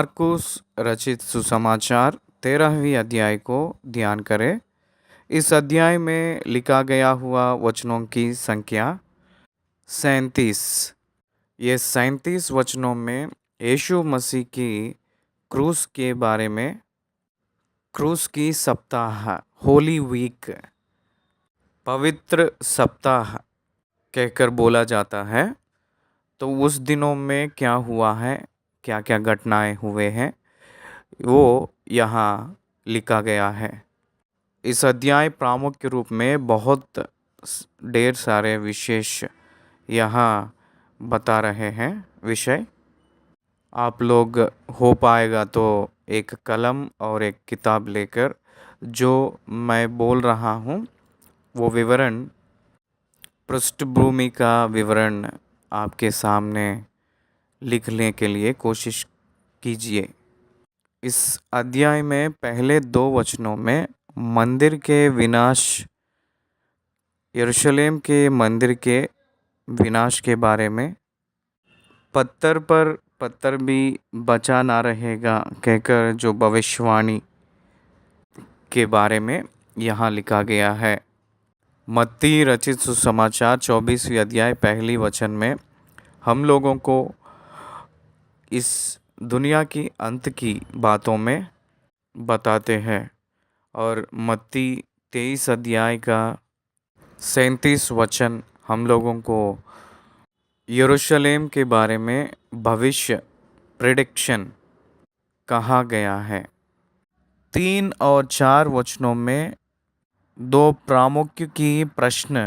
मार्कुस रचित सुसमाचार 13वीं अध्याय को ध्यान करें। इस अध्याय में लिखा गया हुआ वचनों की संख्या 37। ये 37 वचनों में यीशु मसीह की क्रूस के बारे में, क्रूस की सप्ताह, होली वीक, पवित्र सप्ताह कहकर बोला जाता है। तो उस दिनों में क्या हुआ है, क्या क्या घटनाएं हुए हैं, वो यहाँ लिखा गया है। इस अध्याय प्रामुख्य रूप में बहुत ढेर सारे विशेष यहाँ बता रहे हैं विषय। आप लोग हो पाएगा तो एक कलम और एक किताब लेकर जो मैं बोल रहा हूँ वो विवरण, पृष्ठभूमि का विवरण आपके सामने लिखने के लिए कोशिश कीजिए। इस अध्याय में पहले 2 वचनों में मंदिर के विनाश, यरूशलेम के मंदिर के विनाश के बारे में, पत्थर पर पत्थर भी बचा ना रहेगा कहकर जो भविष्यवाणी के बारे में यहाँ लिखा गया है। मत्ती रचित सुसमाचार 24वीं अध्याय पहली वचन में हम लोगों को इस दुनिया की अंत की बातों में बताते हैं और मत्ती 23 अध्याय का 37 वचन हम लोगों को यरूशलेम के बारे में भविष्य प्रेडिक्शन कहा गया है। 3 और 4 वचनों में 2 प्रामुख्य की प्रश्न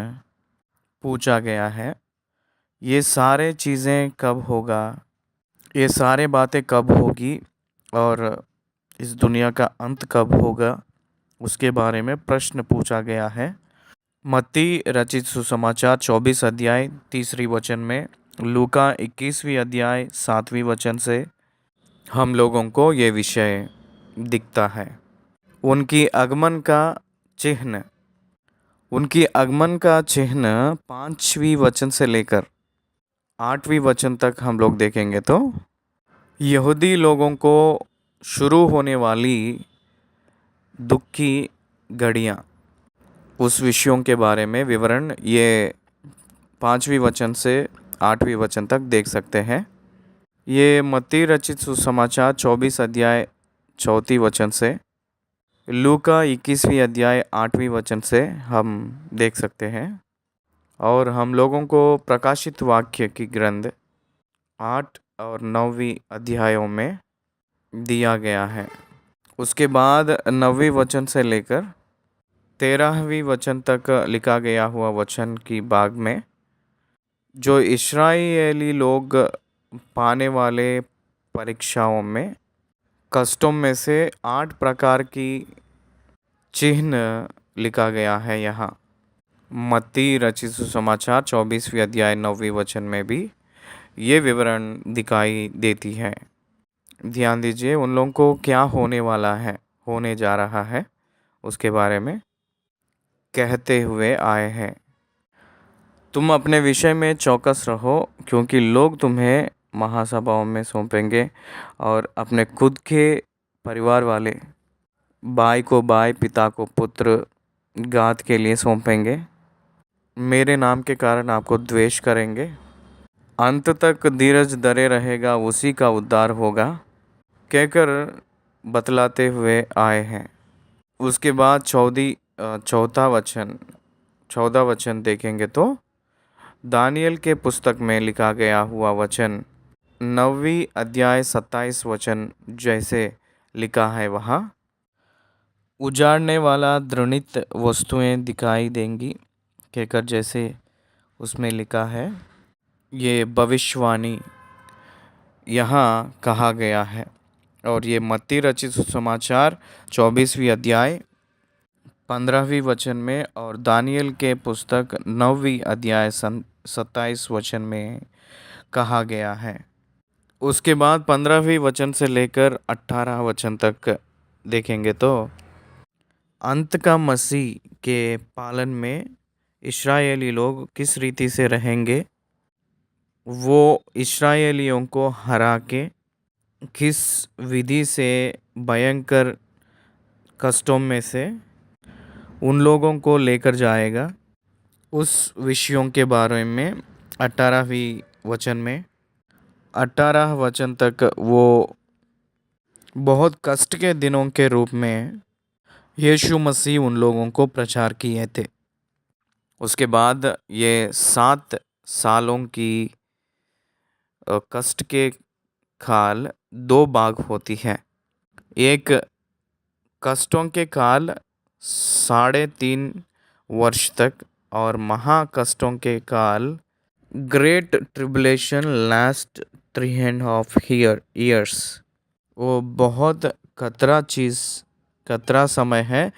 पूछा गया है। ये सारे चीज़ें कब होगा, ये सारे बातें कब होगी और इस दुनिया का अंत कब होगा, उसके बारे में प्रश्न पूछा गया है। मत्ती रचित सुसमाचार 24 अध्याय 3 वचन में, लूका 21वीं अध्याय 7वीं वचन से हम लोगों को ये विषय दिखता है। उनकी आगमन का चिन्ह, उनकी आगमन का चिन्ह 5वीं वचन से लेकर 8वीं वचन तक हम लोग देखेंगे तो यहूदी लोगों को शुरू होने वाली दुख की घड़ियाँ, उस विषयों के बारे में विवरण ये 5वीं वचन से 8वीं वचन तक देख सकते हैं। ये मत्ती रचित सुसमाचार 24 अध्याय 4 वचन से, लूका 21वीं अध्याय 8वीं वचन से हम देख सकते हैं। और हम लोगों को प्रकाशित वाक्य की ग्रंथ 8 और 9वीं अध्यायों में दिया गया है। उसके बाद 9वीं वचन से लेकर 13वीं वचन तक लिखा गया हुआ वचन की भाग में जो इस्राएली लोग पाने वाले परीक्षाओं में, कष्टों में से 8 प्रकार की चिन्ह लिखा गया है। यहाँ मत्ती रचित सुसमाचार 24वीं अध्याय 9वीं वचन में भी ये विवरण दिखाई देती है। ध्यान दीजिए, उन लोगों को क्या होने वाला है, होने जा रहा है, उसके बारे में कहते हुए आए हैं। तुम अपने विषय में चौकस रहो क्योंकि लोग तुम्हें महासभाओं में सौंपेंगे और अपने खुद के परिवार वाले, भाई को भाई, पिता को पुत्र, घात के लिए सौंपेंगे। मेरे नाम के कारण आपको द्वेष करेंगे। अंत तक धीरज धरे रहेगा, उसी का उद्धार होगा कहकर बतलाते हुए आए हैं। उसके बाद 14 वचन देखेंगे तो दानियल के पुस्तक में लिखा गया हुआ वचन 9वीं अध्याय 27 वचन जैसे लिखा है, वहाँ उजाड़ने वाला घृणित वस्तुएं दिखाई देंगी कहकर जैसे उसमें लिखा है। ये भविष्यवाणी यहाँ कहा गया है। और ये मत्ती रचित सुसमाचार 24वीं अध्याय 15वीं वचन में और दानियल के पुस्तक 9वीं अध्याय 27 वचन में कहा गया है। उसके बाद 15वीं वचन से लेकर 18 वचन तक देखेंगे तो अंत का मसीह के पालन में इस्राएली लोग किस रीति से रहेंगे, वो इस्राएलियों को हरा के किस विधि से भयंकर कष्टों में से उन लोगों को लेकर जाएगा, उस विषयों के बारे में 18वीं वचन में 18 वचन तक वो बहुत कष्ट के दिनों के रूप में यीशु मसीह उन लोगों को प्रचार किए थे। उसके बाद ये 7 सालों की कष्ट के काल 2 भाग होती है। एक कष्टों के काल 3.5 वर्ष तक और महा कष्टों के काल ग्रेट ट्रिबुलेशन लास्ट 3.5 years। वो बहुत खतरा समय है।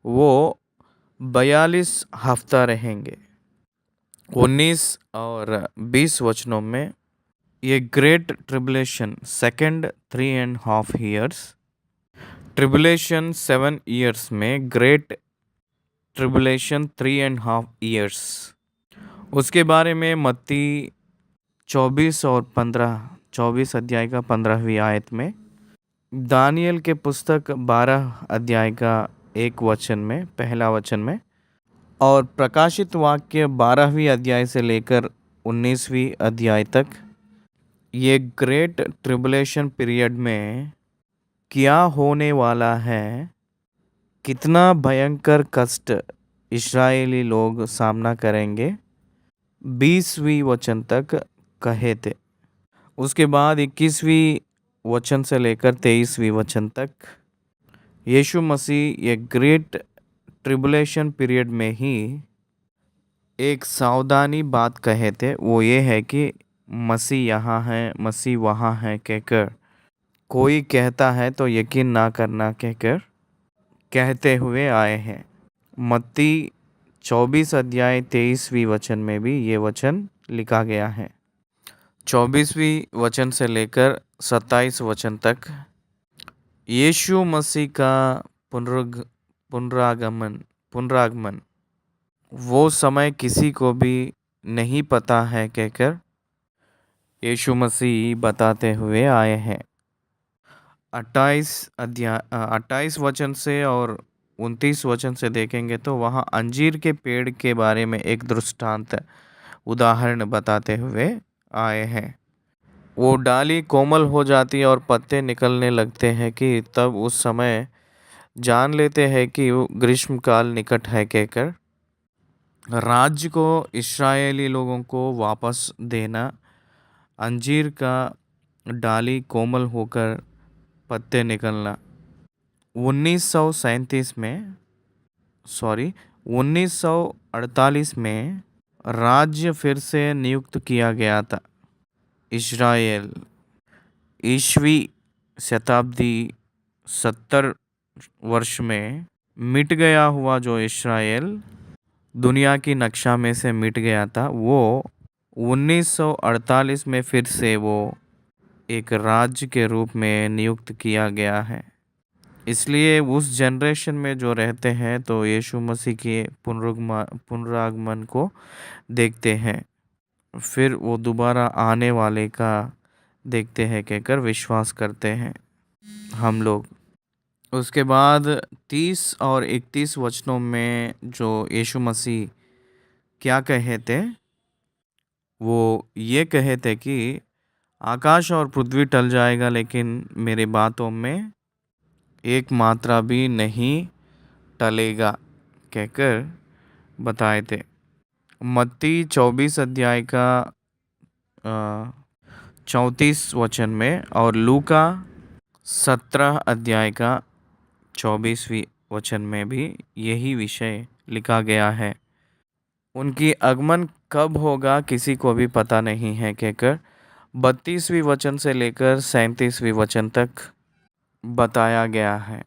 वो 42 हफ्ता रहेंगे। 19 और 20 वचनों में ये great tribulation second 3.5 years, tribulation 7 years में ग्रेट ट्रिबुलेशन 3.5 years। उसके बारे में मत्ती 24 और 15, 24 अध्याय का 15वीं आयत में, दानियल के पुस्तक 12 अध्याय का 1 वचन में, पहला वचन में, और प्रकाशित वाक्य 12वीं अध्याय से लेकर 19वीं अध्याय तक ये ग्रेट ट्रिबुलेशन पीरियड में क्या होने वाला है, कितना भयंकर कष्ट इस्राएली लोग सामना करेंगे, 20वीं वचन तक कहे थे। उसके बाद 21वीं वचन से लेकर 23वीं वचन तक यीशु मसीह ये ग्रेट ट्रिबुलेशन पीरियड में ही एक सावधानी बात कहे थे। वो ये है कि मसीह यहाँ है, मसीह वहाँ है कहकर कोई कहता है तो यकीन ना करना कहकर कहते हुए आए हैं। मत्ती 24 अध्याय 23वीं वचन में भी ये वचन लिखा गया है। 24वीं वचन से लेकर 27 वचन तक यीशु मसीह का पुनरागमन वो समय किसी को भी नहीं पता है कहकर यीशु मसीह बताते हुए आए हैं। 28 वचन से और 29 वचन से देखेंगे तो वहाँ अंजीर के पेड़ के बारे में एक दृष्टांत उदाहरण बताते हुए आए हैं। वो डाली कोमल हो जाती है और पत्ते निकलने लगते हैं कि तब उस समय जान लेते हैं कि ग्रीष्मकाल निकट है कहकर राज्य को इस्राएली लोगों को वापस देना, अंजीर का डाली कोमल होकर पत्ते निकलना। 1948 में राज्य फिर से नियुक्त किया गया था। इस्राएल ईस्वी शताब्दी 70 वर्ष में मिट गया हुआ जो इस्राएल दुनिया की नक्शा में से मिट गया था, वो 1948 में फिर से वो एक राज्य के रूप में नियुक्त किया गया है। इसलिए उस जनरेशन में जो रहते हैं तो यीशु मसीह के पुनरागमन को देखते हैं, फिर वो दोबारा आने वाले का देखते हैं कहकर विश्वास करते हैं हम लोग। उसके बाद 30 और 31 वचनों में जो यीशु मसीह क्या कहे थे, वो ये कहे थे कि आकाश और पृथ्वी टल जाएगा लेकिन मेरे बातों में एक मात्रा भी नहीं टलेगा कहकर बताए थे। मत्ती 24 अध्याय का 34 वचन में और लूका 17 अध्याय का 24वीं वचन में भी यही विषय लिखा गया है। उनकी आगमन कब होगा किसी को भी पता नहीं है कहकर 32वीं वचन से लेकर 37वीं वचन तक बताया गया है।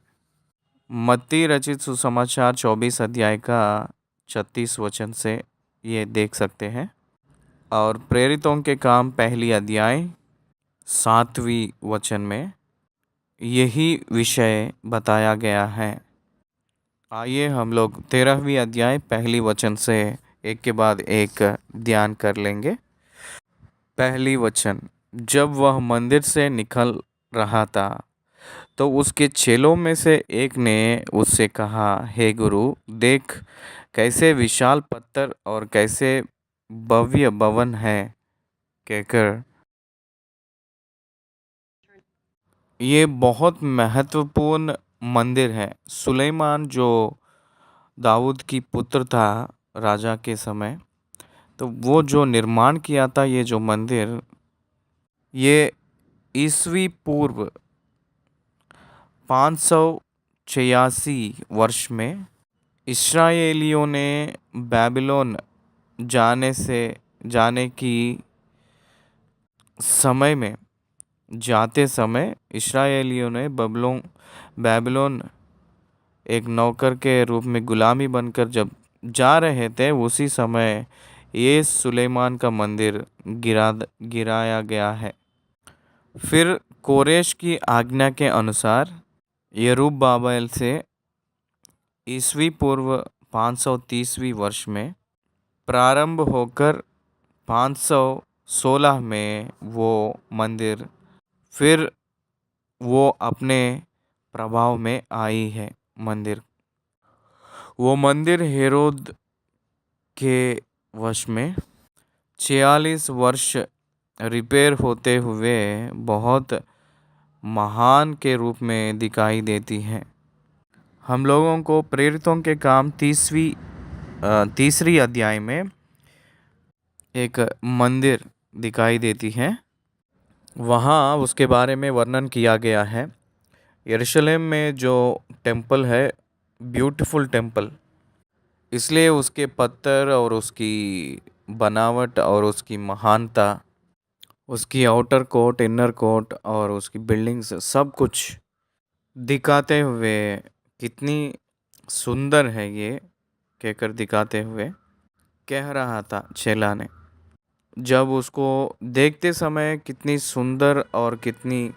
मत्ती रचित सुसमाचार 24 अध्याय का 36 वचन से ये देख सकते हैं और प्रेरितों के काम पहली अध्याय 7वीं वचन में यही विषय बताया गया है। आइए हम लोग 13वीं अध्याय पहली वचन से एक के बाद एक ध्यान कर लेंगे। पहली वचन, जब वह मंदिर से निकल रहा था। तो उसके चेलों में से एक ने उससे कहा, हे गुरु, देख कैसे विशाल पत्थर और कैसे भव्य भवन है, कहकर ये बहुत महत्वपूर्ण मंदिर है। सुलेमान जो दाऊद की पुत्र था राजा के समय, तो वो जो निर्माण किया था ये जो मंदिर, ये ईसवी पूर्व 586 वर्ष में इस्राएलियों ने बेबीलोन जाने की समय में जाते समय इस्राएलियों ने बेबीलोन एक नौकर के रूप में गुलामी बनकर जब जा रहे थे, उसी समय ये सुलेमान का मंदिर गिराया गया है। फिर कोरेश की आज्ञा के अनुसार यरूब्बाबेल से ईसवी पूर्व 530वीं वर्ष में प्रारंभ होकर 516 में वो मंदिर फिर वो अपने प्रभाव में आई है। वो मंदिर हेरोद के वश में 46 वर्ष रिपेयर होते हुए बहुत महान के रूप में दिखाई देती है। हम लोगों को प्रेरितों के काम तीसरी अध्याय में एक मंदिर दिखाई देती है। वहाँ उसके बारे में वर्णन किया गया है। यरूशलेम में जो टेम्पल है, ब्यूटीफुल टेम्पल, इसलिए उसके पत्थर और उसकी बनावट और उसकी महानता, उसकी आउटर कोर्ट, इनर कोर्ट और उसकी बिल्डिंग्स सब कुछ दिखाते हुए कितनी सुंदर है ये कहकर दिखाते हुए कह रहा था चेला ने। जब उसको देखते समय कितनी सुंदर और कितनी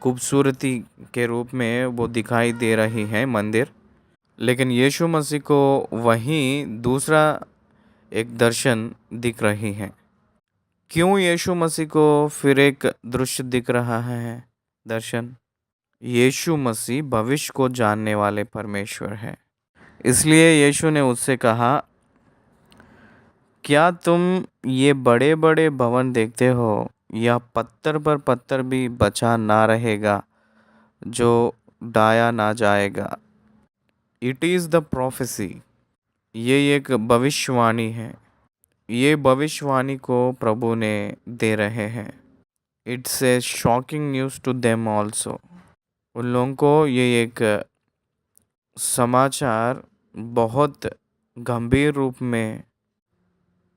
खूबसूरती के रूप में वो दिखाई दे रही है मंदिर, लेकिन यीशु मसीह को वहीं दूसरा एक दर्शन दिख रही है। क्यों यीशु मसीह को फिर एक दृश्य दिख रहा है, दर्शन? यीशु मसीह भविष्य को जानने वाले परमेश्वर है। इसलिए यीशु ने उससे कहा, क्या तुम ये बड़े बड़े भवन देखते हो? या पत्थर पर पत्थर भी बचा ना रहेगा जो ढाया ना जाएगा। It is the prophecy. ये एक भविष्यवाणी है। ये भविष्यवाणी को प्रभु ने दे रहे हैं। It's a shocking news to them also. उन लोगों को ये एक समाचार बहुत गंभीर रूप में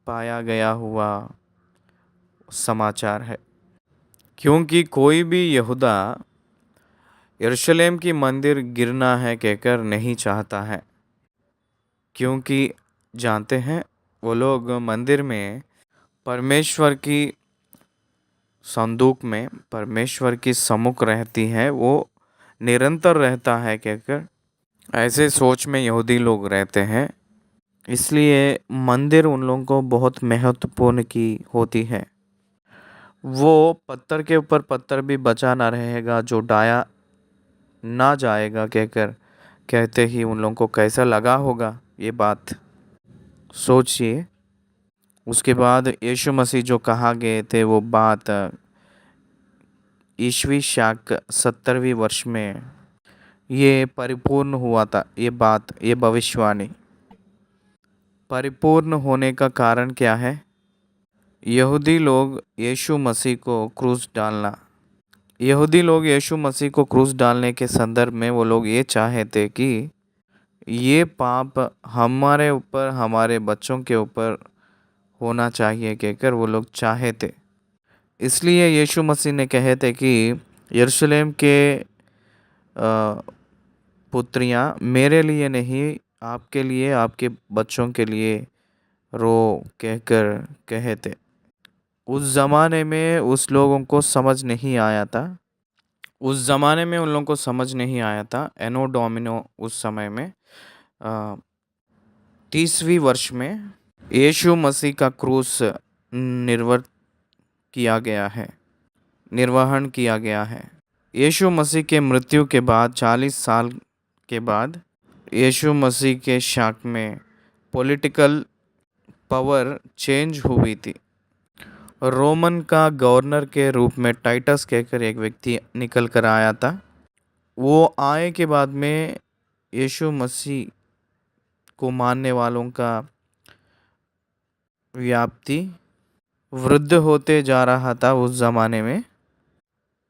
पाया गया हुआ समाचार है, क्योंकि कोई भी यहूदा यरूशलेम की मंदिर गिरना है कहकर नहीं चाहता है, क्योंकि जानते हैं वो लोग मंदिर में परमेश्वर की संदूक में परमेश्वर की सम्मुख रहती है, वो निरंतर रहता है कहकर ऐसे सोच में यहूदी लोग रहते हैं। इसलिए मंदिर उन लोगों को बहुत महत्वपूर्ण की होती है। वो पत्थर के ऊपर पत्थर भी बचा ना रहेगा जो ढाया ना जाएगा कहकर कहते ही उन लोगों को कैसा लगा होगा ये बात सोचिए। उसके बाद यीशु मसीह जो कहा गए थे वो बात ईस्वी शाक 70वीं वर्ष में ये परिपूर्ण हुआ था। ये बात, ये भविष्यवाणी परिपूर्ण होने का कारण क्या है? यहूदी लोग यीशु मसीह को क्रूस डालना। यहूदी लोग यीशु मसीह को क्रूस डालने के संदर्भ में वो लोग ये चाहे थे कि ये पाप हमारे ऊपर, हमारे बच्चों के ऊपर होना चाहिए कहकर वो लोग चाहे थे। इसलिए यीशु मसीह ने कहे थे कि यरूशलेम के पुत्रियां मेरे लिए नहीं, आपके लिए, आपके बच्चों के लिए रो कहकर कहे थे। उस ज़माने में उस लोगों को समझ नहीं आया था। उस ज़माने में उन लोगों को समझ नहीं आया था। एनो डोमिनो उस समय में 30वीं वर्ष में यीशु मसीह का क्रूस निर्वहन किया गया है। यीशु मसीह के मृत्यु के बाद 40 साल के बाद यीशु मसीह के शाख में पॉलिटिकल पावर चेंज हुई थी। रोमन का गवर्नर के रूप में टाइटस कहकर एक व्यक्ति निकल कर आया था। वो आए के बाद में यीशु मसीह को मानने वालों का व्याप्ति वृद्ध होते जा रहा था। उस ज़माने में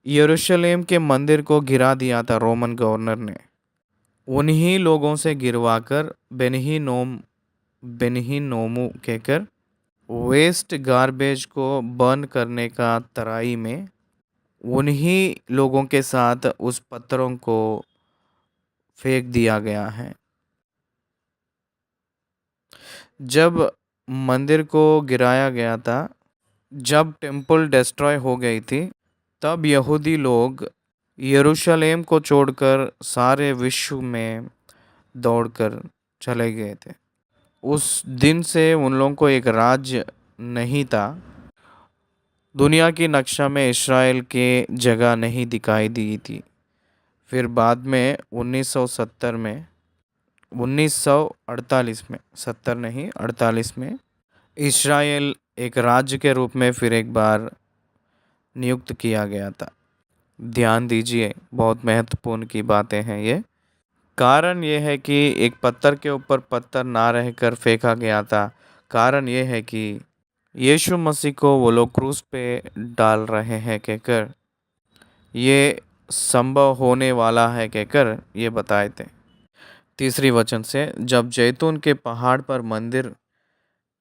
यरूशलेम के मंदिर को गिरा दिया था रोमन गवर्नर ने। उन्हीं लोगों से गिरवाकर बेनहीनोमू कहकर वेस्ट गार्बेज को बर्न करने का तराई में उन्हीं लोगों के साथ उस पत्थरों को फेंक दिया गया है। जब मंदिर को गिराया गया था, जब टेम्पल डिस्ट्रॉय हो गई थी, तब यहूदी लोग यरूशलेम को छोड़कर सारे विश्व में दौड़कर चले गए थे। उस दिन से उन लोगों को एक राज्य नहीं था। दुनिया की नक्शा में इस्राएल के जगह नहीं दिखाई दी थी। फिर बाद में 1948 में 70 नहीं 48 में इस्राएल एक राज्य के रूप में फिर एक बार नियुक्त किया गया था। ध्यान दीजिए, बहुत महत्वपूर्ण की बातें हैं ये। कारण ये है कि एक पत्थर के ऊपर पत्थर ना रहकर फेंका गया था। कारण ये है कि यीशु मसीह को वो लोग क्रूस पे डाल रहे हैं कहकर, ये संभव होने वाला है कहकर ये बताए थे। तीसरी वचन से, जब जैतून के पहाड़ पर मंदिर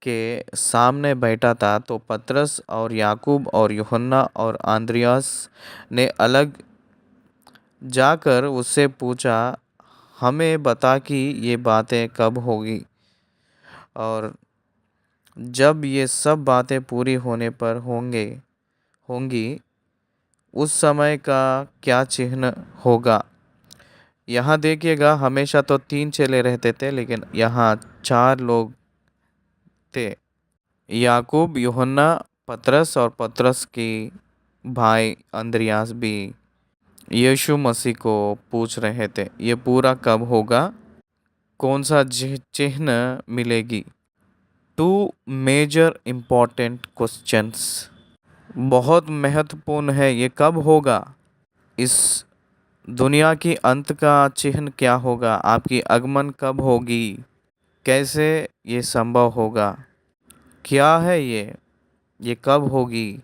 के सामने बैठा था तो पतरस और याकूब और यूहन्ना और आंद्रियास ने अलग जाकर उससे पूछा, हमें बता कि ये बातें कब होगी और जब ये सब बातें पूरी होने पर होंगी उस समय का क्या चिन्ह होगा। यहाँ देखिएगा, हमेशा तो 3 चेले रहते थे, लेकिन यहाँ 4 लोग थे। याकूब, यूहन्ना, पतरस और पतरस की भाई अंद्रियास भी यीशु मसीह को पूछ रहे थे, ये पूरा कब होगा, कौन सा चिन्ह मिलेगी। 2 मेजर इम्पॉर्टेंट क्वेश्चंस, बहुत महत्वपूर्ण है, ये कब होगा, इस दुनिया की अंत का चिन्ह क्या होगा, आपकी आगमन कब होगी, कैसे ये संभव होगा, क्या है ये कब होगी,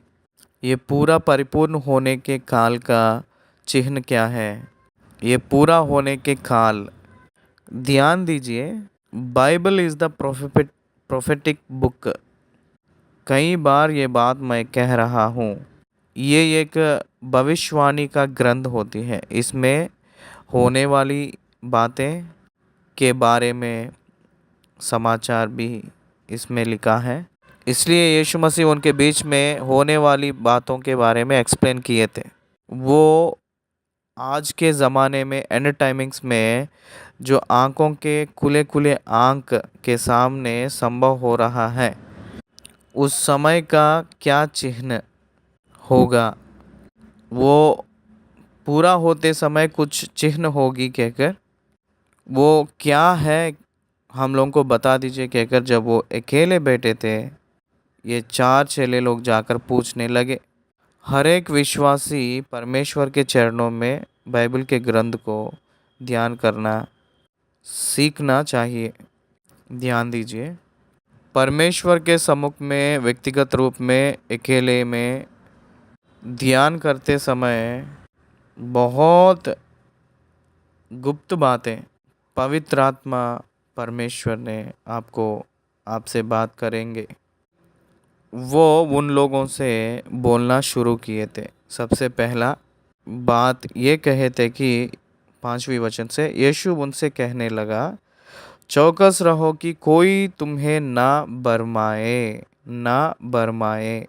ये पूरा परिपूर्ण होने के काल का चिन्ह क्या है, ये पूरा होने के काल। ध्यान दीजिए, Bible is the prophetic book. कई बार ये बात मैं कह रहा हूँ, ये एक भविष्यवाणी का ग्रंथ होती है। इसमें होने वाली बातें के बारे में समाचार भी इसमें लिखा है। इसलिए यीशु मसीह उनके बीच में होने वाली बातों के बारे में एक्सप्लेन किए थे। वो आज के ज़माने में एंड टाइमिंग्स में जो आँखों के खुले आँख के सामने संभव हो रहा है, उस समय का क्या चिन्ह होगा, वो पूरा होते समय कुछ चिन्ह होगी कहकर, वो क्या है हम लोगों को बता दीजिए कहकर जब वो अकेले बैठे थे, ये 4 चेले लोग जाकर पूछने लगे। हर एक विश्वासी परमेश्वर के चरणों में बाइबल के ग्रंथ को ध्यान करना सीखना चाहिए। ध्यान दीजिए, परमेश्वर के सम्मुख में व्यक्तिगत रूप में अकेले में ध्यान करते समय बहुत गुप्त बातें पवित्र आत्मा परमेश्वर ने आपसे बात करेंगे। वो उन लोगों से बोलना शुरू किए थे। सबसे पहला बात ये कहे थे कि 5वीं वचन से, यीशु उनसे कहने लगा, चौकस रहो कि कोई तुम्हें ना बरमाए।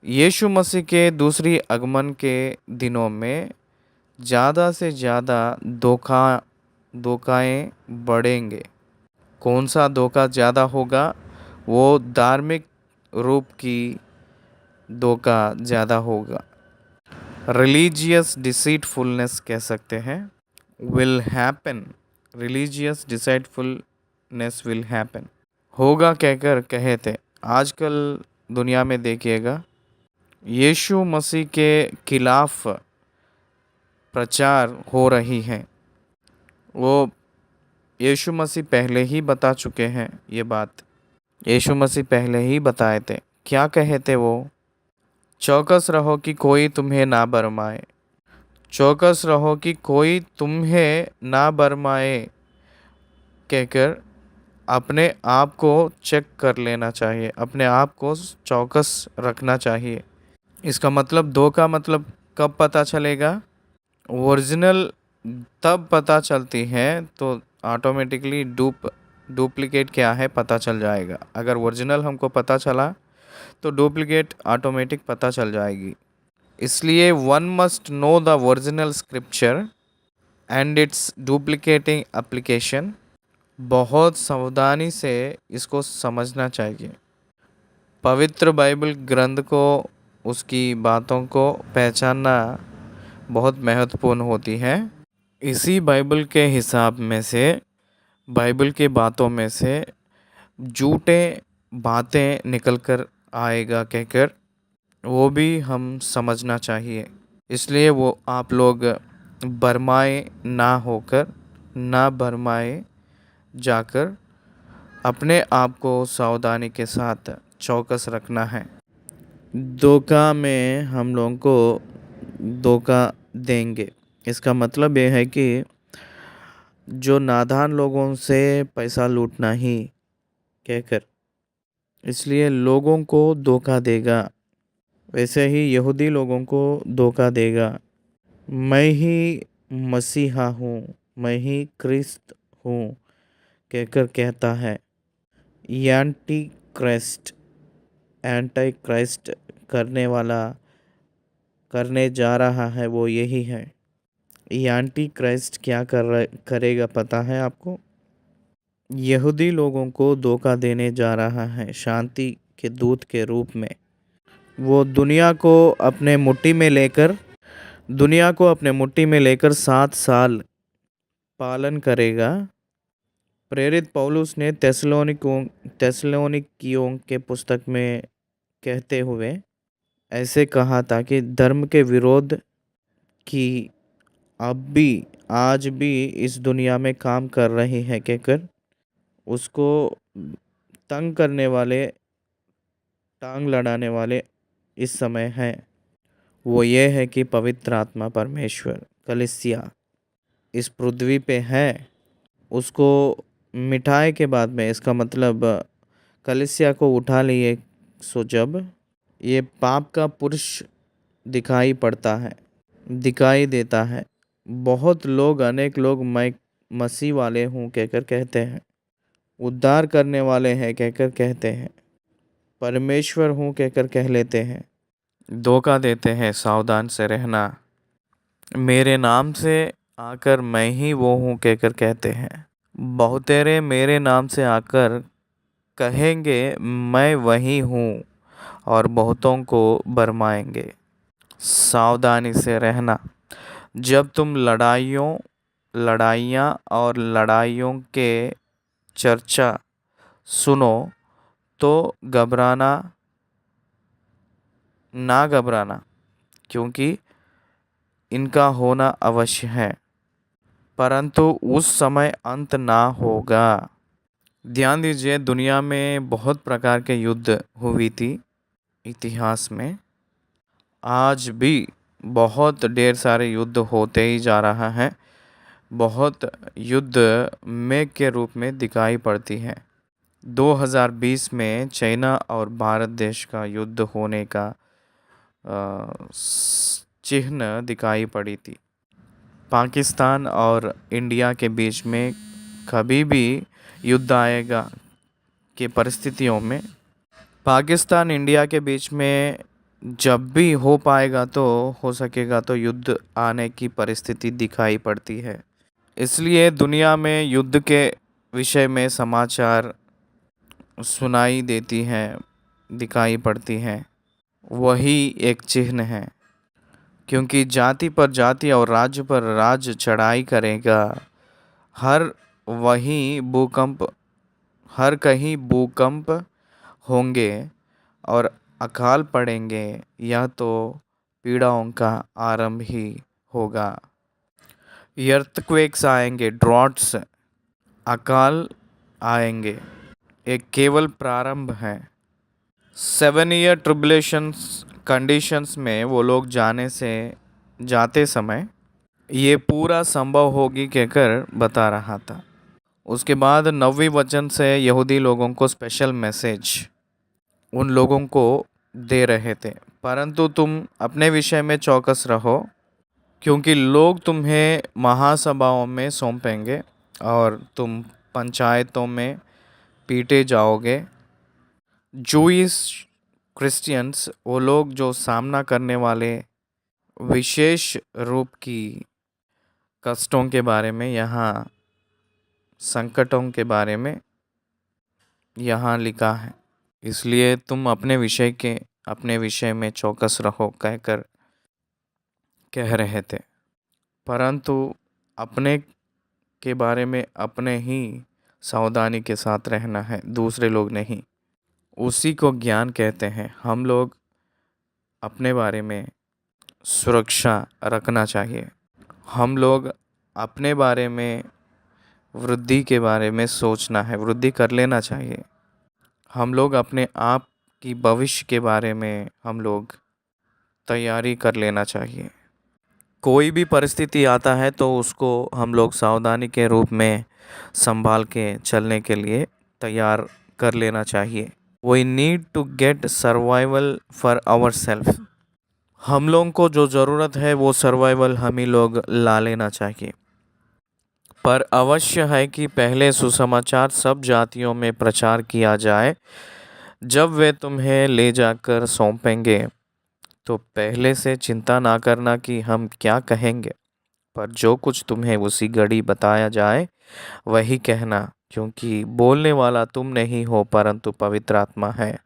यीशु मसीह के दूसरी आगमन के दिनों में ज़्यादा से ज़्यादा धोखाएँ बढ़ेंगे। कौन सा धोखा ज़्यादा होगा, वो धार्मिक रूप की धोखा ज़्यादा होगा। रिलीजियस डिसीटफुलनेस कह सकते हैं। Will happen, religious deceitfulness will happen, होगा कहकर कहे थे। आजकल दुनिया में देखिएगा, यीशु मसीह के खिलाफ प्रचार हो रही है। वो यीशु मसीह पहले ही बता चुके हैं ये बात। यीशु मसीह पहले ही बताए थे। क्या कहे थे वो? चौकस रहो कि कोई तुम्हें ना बरमाए। चौकस रहो कि कोई तुम्हें ना बरमाए कहकर अपने आप को चेक कर लेना चाहिए, अपने आप को चौकस रखना चाहिए। इसका मतलब दो का मतलब कब पता चलेगा? ओरिजिनल तब पता चलती है तो ऑटोमेटिकली डुप्लीकेट क्या है पता चल जाएगा। अगर ओरिजिनल हमको पता चला तो डुप्लीकेट ऑटोमेटिक पता चल जाएगी। इसलिए one must know the original scripture and it's duplicating application. बहुत सावधानी से इसको समझना चाहिए। पवित्र बाइबल ग्रंथ को, उसकी बातों को पहचानना बहुत महत्वपूर्ण होती है। इसी बाइबल के हिसाब में से, बाइबल के बातों में से झूठे बातें निकल कर आएगा कहकर वो भी हम समझना चाहिए। इसलिए वो आप लोग भरमाए ना होकर, ना भरमाए जाकर अपने आप को सावधानी के साथ चौकस रखना है। धोखा में हम लोगों को धोखा देंगे। इसका मतलब ये है कि जो नादान लोगों से पैसा लूटना ही कहकर इसलिए लोगों को धोखा देगा, वैसे ही यहूदी लोगों को धोखा देगा। मैं ही मसीहा हूँ, मैं ही क्रिस्त हूँ कहकर कहता है। एंटी क्राइस्ट, एंटी क्राइस्ट करने वाला, करने जा रहा है वो यही है। एंटी क्राइस्ट क्या करेगा पता है आपको? यहूदी लोगों को धोखा देने जा रहा है शांति के दूत के रूप में। वो दुनिया को अपने मुट्ठी में लेकर, दुनिया को अपने मुट्ठी में लेकर 7 साल पालन करेगा। प्रेरित पौलुस ने तेसलोनिकियों के पुस्तक में कहते हुए ऐसे कहा था कि धर्म के विरोध की अब भी, आज भी इस दुनिया में काम कर रही है कहकर उसको तंग करने वाले, टांग लड़ाने वाले इस समय हैं। वो ये है कि पवित्र आत्मा परमेश्वर कलीसिया इस पृथ्वी पे है। उसको मिटाए के बाद में, इसका मतलब कलीसिया को उठा लिए सो जब ये पाप का पुरुष दिखाई पड़ता है, दिखाई देता है। बहुत लोग, अनेक लोग मैं मसीह वाले हूँ कहकर कहते हैं, उद्धार करने वाले हैं कहकर कहते हैं, परमेश्वर हूँ कहकर कह लेते हैं, धोखा देते हैं। सावधान से रहना। मेरे नाम से आकर मैं ही वो हूँ कहकर कहते हैं। बहुतेरे मेरे नाम से आकर कहेंगे मैं वही हूँ और बहुतों को भरमाएंगे। सावधानी से रहना। जब तुम लड़ाइयाँ और लड़ाइयों के चर्चा सुनो तो ना घबराना, क्योंकि इनका होना अवश्य है, परंतु उस समय अंत ना होगा। ध्यान दीजिए, दुनिया में बहुत प्रकार के युद्ध हुई थी इतिहास में। आज भी बहुत ढेर सारे युद्ध होते ही जा रहा है। बहुत युद्ध मेघ के रूप में दिखाई पड़ती है। 2020 में चाइना और भारत देश का युद्ध होने का चिन्ह दिखाई पड़ी थी। पाकिस्तान और इंडिया के बीच में कभी भी युद्ध आएगा की परिस्थितियों में, पाकिस्तान इंडिया के बीच में जब भी हो पाएगा तो हो सकेगा तो युद्ध आने की परिस्थिति दिखाई पड़ती है। इसलिए दुनिया में युद्ध के विषय में समाचार सुनाई देती हैं, दिखाई पड़ती हैं। वही एक चिन्ह है क्योंकि जाति पर जाति और राज्य पर राज्य चढ़ाई करेगा। हर वही भूकंप हर कहीं भूकंप होंगे और अकाल पड़ेंगे। यह तो पीड़ाओं का आरंभ ही होगा। earthquakes आएंगे, ड्रॉट्स, अकाल आएंगे, एक केवल प्रारंभ है। 7 ईयर ट्रिबुलेशंस कंडीशंस में वो लोग जाते समय ये पूरा संभव होगी कहकर बता रहा था। उसके बाद 9वीं वचन से यहूदी लोगों को स्पेशल मैसेज उन लोगों को दे रहे थे, परंतु तुम अपने विषय में चौकस रहो, क्योंकि लोग तुम्हें महासभाओं में सौंपेंगे और तुम पंचायतों में पीटे जाओगे। जूइश क्रिश्चियंस, वो लोग जो सामना करने वाले विशेष रूप की कष्टों के बारे में, यहाँ संकटों के बारे में यहाँ लिखा है। इसलिए तुम अपने विषय में चौकस रहो कहकर कह रहे थे, परंतु अपने के बारे में अपने ही सावधानी के साथ रहना है, दूसरे लोग नहीं। उसी को ज्ञान कहते हैं। हम लोग अपने बारे में सुरक्षा रखना चाहिए। हम लोग अपने बारे में वृद्धि के बारे में सोचना है, वृद्धि कर लेना चाहिए। हम लोग अपने आप की भविष्य के बारे में हम लोग तैयारी कर लेना चाहिए। कोई भी परिस्थिति आता है तो उसको हम लोग सावधानी के रूप में संभाल के चलने के लिए तैयार कर लेना चाहिए। We need to get survival for ourselves। हम लोगों को जो ज़रूरत है वो सर्वाइवल हम ही लोग ला लेना चाहिए। पर अवश्य है कि पहले सुसमाचार सब जातियों में प्रचार किया जाए। जब वे तुम्हें ले जाकर सौंपेंगे तो पहले से चिंता ना करना कि हम क्या कहेंगे, पर जो कुछ तुम्हें उसी घड़ी बताया जाए वही कहना, क्योंकि बोलने वाला तुम नहीं हो परंतु पवित्र आत्मा है।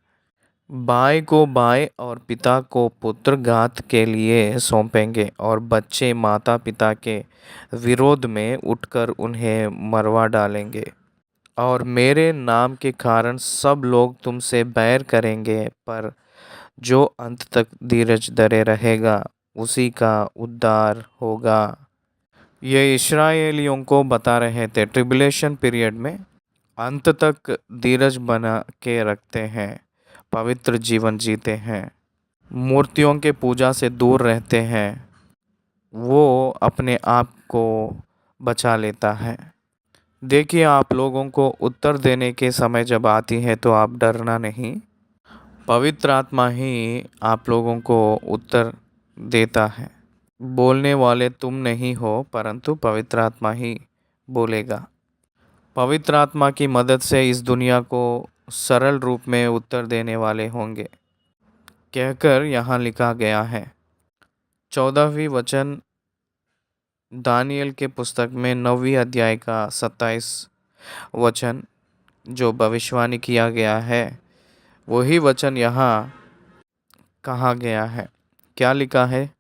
बाय को बाय और पिता को पुत्र घात के लिए सौंपेंगे और बच्चे माता पिता के विरोध में उठकर उन्हें मरवा डालेंगे। और मेरे नाम के कारण सब लोग तुमसे बैर करेंगे, पर जो अंत तक धीरज धरे रहेगा उसी का उद्धार होगा। ये इस्राएलियों को बता रहे थे। ट्रिबुलेशन पीरियड में अंत तक धीरज बना के रखते हैं, पवित्र जीवन जीते हैं, मूर्तियों के पूजा से दूर रहते हैं, वो अपने आप को बचा लेता है। देखिए, आप लोगों को उत्तर देने के समय जब आती है तो आप डरना नहीं। पवित्र आत्मा ही आप लोगों को उत्तर देता है। बोलने वाले तुम नहीं हो परंतु पवित्र आत्मा ही बोलेगा। पवित्र आत्मा की मदद से इस दुनिया को सरल रूप में उत्तर देने वाले होंगे कहकर यहाँ लिखा गया है। 14वीं वचन दानियल के पुस्तक में 9वीं अध्याय का 27 वचन जो भविष्यवाणी किया गया है वही वचन यहाँ कहा गया है। क्या लिखा है?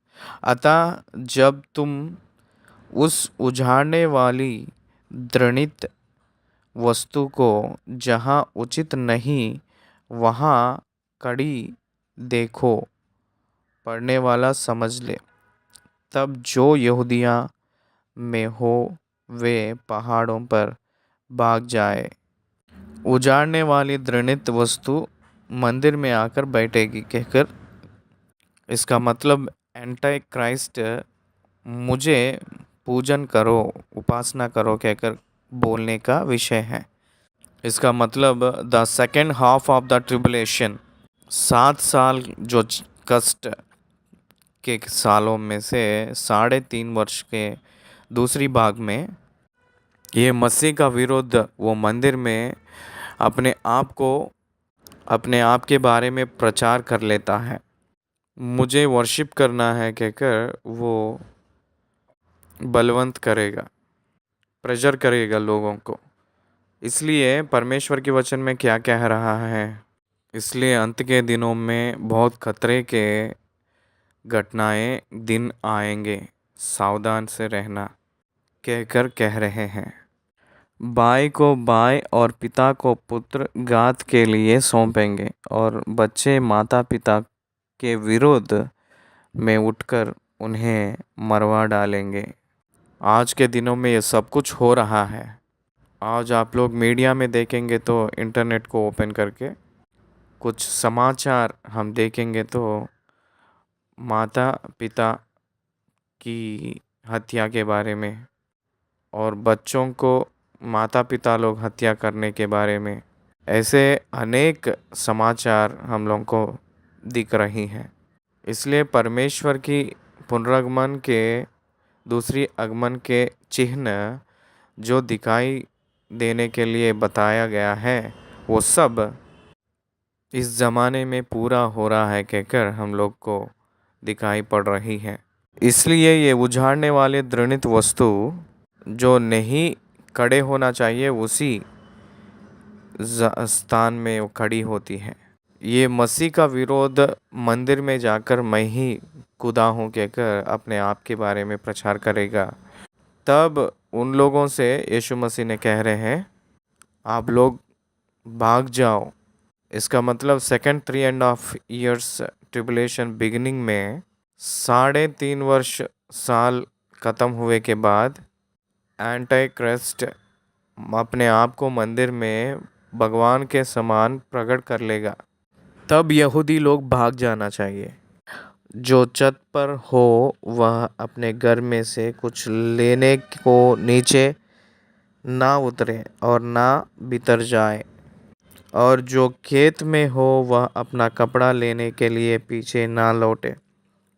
अतः जब तुम उस उजाड़ने वाली दृढ़ित वस्तु को जहाँ उचित नहीं वहाँ कड़ी देखो, पढ़ने वाला समझ ले, तब जो यहूदिया में हो वे पहाड़ों पर भाग जाए। उजाड़ने वाली दृढ़ित वस्तु मंदिर में आकर बैठेगी कहकर इसका मतलब एंटी क्राइस्ट मुझे पूजन करो, उपासना करो कहकर बोलने का विषय है। इसका मतलब the second half of the tribulation, 7 साल जो कष्ट के सालों में से 3.5 वर्ष के दूसरी भाग में ये मसीह का विरोध वो मंदिर में अपने आप के बारे में प्रचार कर लेता है। मुझे वर्शिप करना है कहकर वो बलवंत करेगा, प्रेशर करेगा लोगों को। इसलिए परमेश्वर के वचन में क्या कह रहा है? इसलिए अंत के दिनों में बहुत खतरे के घटनाएं दिन आएंगे, सावधान से रहना कहकर कह रहे हैं। भाई को भाई और पिता को पुत्र घात के लिए सौंपेंगे और बच्चे माता पिता के विरोध में उठकर उन्हें मरवा डालेंगे। आज के दिनों में ये सब कुछ हो रहा है। आज आप लोग मीडिया में देखेंगे तो इंटरनेट को ओपन करके कुछ समाचार हम देखेंगे तो माता पिता की हत्या के बारे में और बच्चों को माता पिता लोग हत्या करने के बारे में ऐसे अनेक समाचार हम लोगों को दिख रही हैं। इसलिए परमेश्वर की पुनरागमन के दूसरी आगमन के चिन्ह जो दिखाई देने के लिए बताया गया है वो सब इस ज़माने में पूरा हो रहा है कहकर हम लोग को दिखाई पड़ रही है। इसलिए ये उजाड़ने वाले घृणित वस्तु जो नहीं खड़े होना चाहिए उसी स्थान में वो खड़ी होती है। ये मसीह का विरोध मंदिर में जाकर मैं ही खुदा हूँ कहकर अपने आप के बारे में प्रचार करेगा। तब उन लोगों से यीशु मसीह ने कह रहे हैं आप लोग भाग जाओ। इसका मतलब सेकंड 3.5 years ट्रिबुलेशन बिगिनिंग में 3.5 वर्ष साल ख़त्म हुए के बाद एंटी क्राइस्ट अपने आप को मंदिर में भगवान के समान प्रकट कर लेगा। तब यहूदी लोग भाग जाना चाहिए। जो छत पर हो वह अपने घर में से कुछ लेने को नीचे ना उतरे और ना भीतर जाए, और जो खेत में हो वह अपना कपड़ा लेने के लिए पीछे ना लौटे।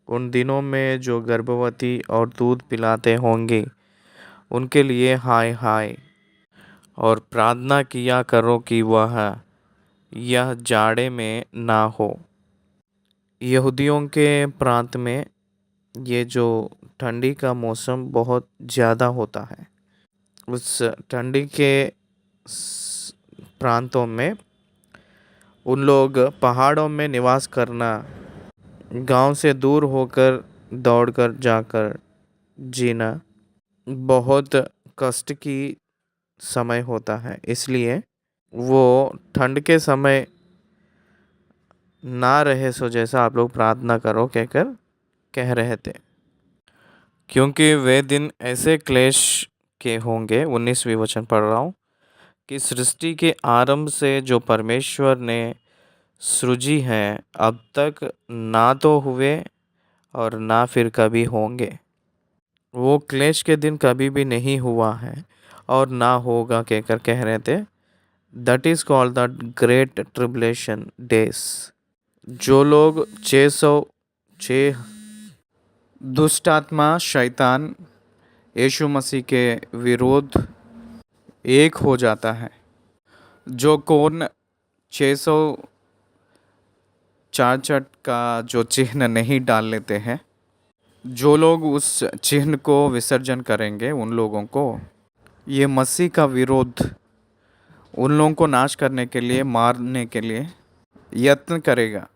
उन दिनों में जो गर्भवती और दूध पिलाते होंगे उनके लिए हाय हाय, और प्रार्थना किया करो कि वह यह जाड़े में ना हो। यहूदियों के प्रांत में ये जो ठंडी का मौसम बहुत ज़्यादा होता है, उस ठंडी के प्रांतों में उन लोग पहाड़ों में निवास करना, गांव से दूर होकर दौड़कर जाकर जीना बहुत कष्ट की समय होता है। इसलिए वो ठंड के समय ना रहे सो जैसा आप लोग प्रार्थना करो कहकर कह रहे थे, क्योंकि वे दिन ऐसे क्लेश के होंगे। 19वीं वचन पढ़ रहा हूँ कि सृष्टि के आरंभ से जो परमेश्वर ने सृजी है अब तक ना तो हुए और ना फिर कभी होंगे। वो क्लेश के दिन कभी भी नहीं हुआ है और ना होगा कहकर कह रहे थे। That is called the great tribulation days. जो लोग 606 दुष्ट आत्मा शैतान यीशु मसीह के विरोध एक हो जाता है, जो कौन 666 का जो चिन्ह नहीं डाल लेते हैं, जो लोग उस चिन्ह को विसर्जन करेंगे उन लोगों को ये मसीह का विरोध उन लोगों को नाश करने के लिए, मारने के लिए यत्न करेगा।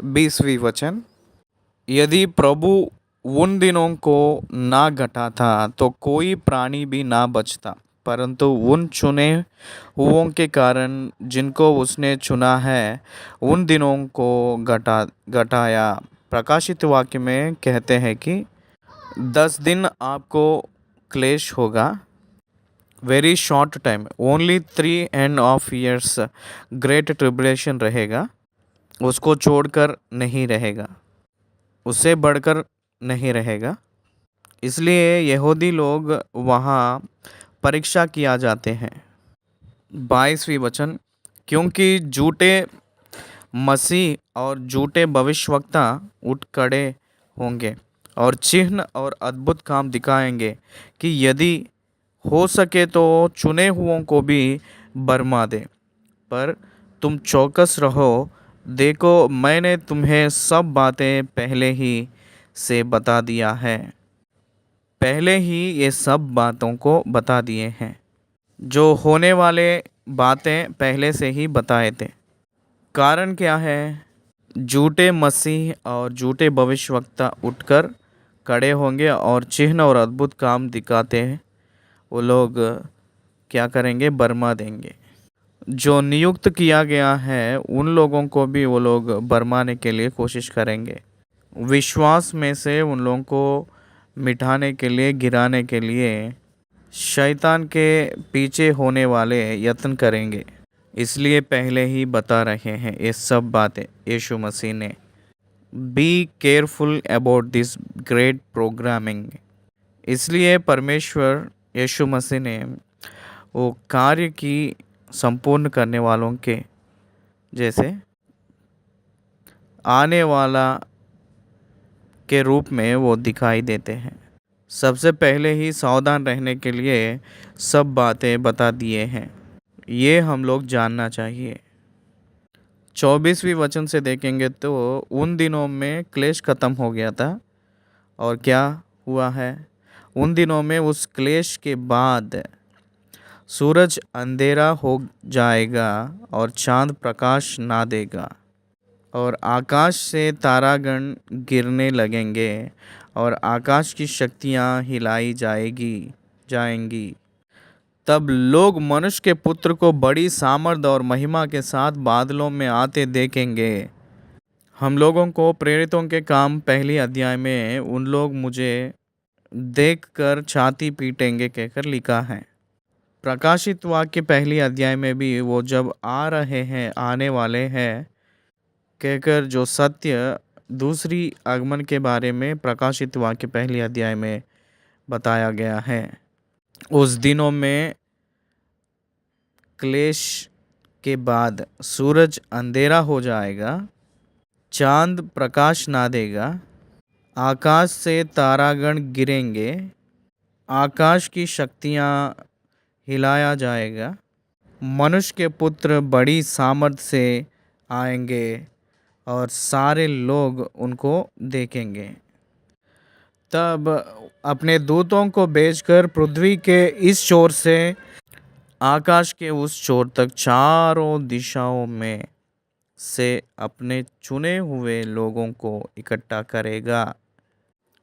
20वीं वचन, यदि प्रभु उन दिनों को ना घटा था तो कोई प्राणी भी ना बचता, परंतु उन चुने हुओं के कारण जिनको उसने चुना है उन दिनों को घटाया। प्रकाशित वाक्य में कहते हैं कि 10 दिन आपको क्लेश होगा, very short time, only 3.5 years great tribulation रहेगा, उसको छोड़कर नहीं रहेगा, उससे बढ़कर नहीं रहेगा। इसलिए यहूदी लोग वहाँ परीक्षा किया जाते हैं। 22वीं वचन, क्योंकि झूठे मसीह और झूठे भविष्यवक्ता उठ खड़े होंगे और चिन्ह और अद्भुत काम दिखाएंगे कि यदि हो सके तो चुने हुओं को भी बरमा दे। पर तुम चौकस रहो, देखो मैंने तुम्हें सब बातें पहले ही से बता दिया है। पहले ही ये सब बातों को बता दिए हैं, जो होने वाले बातें पहले से ही बताए थे। कारण क्या है? झूठे मसीह और झूठे भविष्यवक्ता उठकर खड़े होंगे और चिन्ह और अद्भुत काम दिखाते हैं वो लोग क्या करेंगे? बर्मा देंगे। जो नियुक्त किया गया है उन लोगों को भी वो लोग बरमाने के लिए कोशिश करेंगे। विश्वास में से उन लोगों को मिटाने के लिए, गिराने के लिए शैतान के पीछे होने वाले यत्न करेंगे। इसलिए पहले ही बता रहे हैं ये सब बातें यीशु मसीह ने। Be careful about this great programming. इसलिए परमेश्वर यीशु मसीह ने वो कार्य की संपूर्ण करने वालों के जैसे आने वाला के रूप में वो दिखाई देते हैं। सबसे पहले ही सावधान रहने के लिए सब बातें बता दिए हैं। ये हम लोग जानना चाहिए। 24वीं वचन से देखेंगे तो उन दिनों में क्लेश खत्म हो गया था और क्या हुआ है? उन दिनों में उस क्लेश के बाद सूरज अंधेरा हो जाएगा और चांद प्रकाश ना देगा और आकाश से तारागण गिरने लगेंगे और आकाश की शक्तियाँ हिलाई जाएंगी। तब लोग मनुष्य के पुत्र को बड़ी सामर्थ और महिमा के साथ बादलों में आते देखेंगे। हम लोगों को प्रेरितों के काम पहली अध्याय में उन लोग मुझे देखकर छाती पीटेंगे कहकर लिखा है। प्रकाशित वाक्य पहली अध्याय में भी वो जब आ रहे हैं, आने वाले हैं कहकर जो सत्य दूसरी आगमन के बारे में प्रकाशित वाक्य पहली अध्याय में बताया गया है। उस दिनों में क्लेश के बाद सूरज अंधेरा हो जाएगा, चांद प्रकाश ना देगा, आकाश से तारागण गिरेंगे, आकाश की शक्तियाँ हिलाया जाएगा, मनुष्य के पुत्र बड़ी सामर्थ से आएंगे और सारे लोग उनको देखेंगे। तब अपने दूतों को भेजकर पृथ्वी के इस छोर से आकाश के उस छोर तक चारों दिशाओं में से अपने चुने हुए लोगों को इकट्ठा करेगा।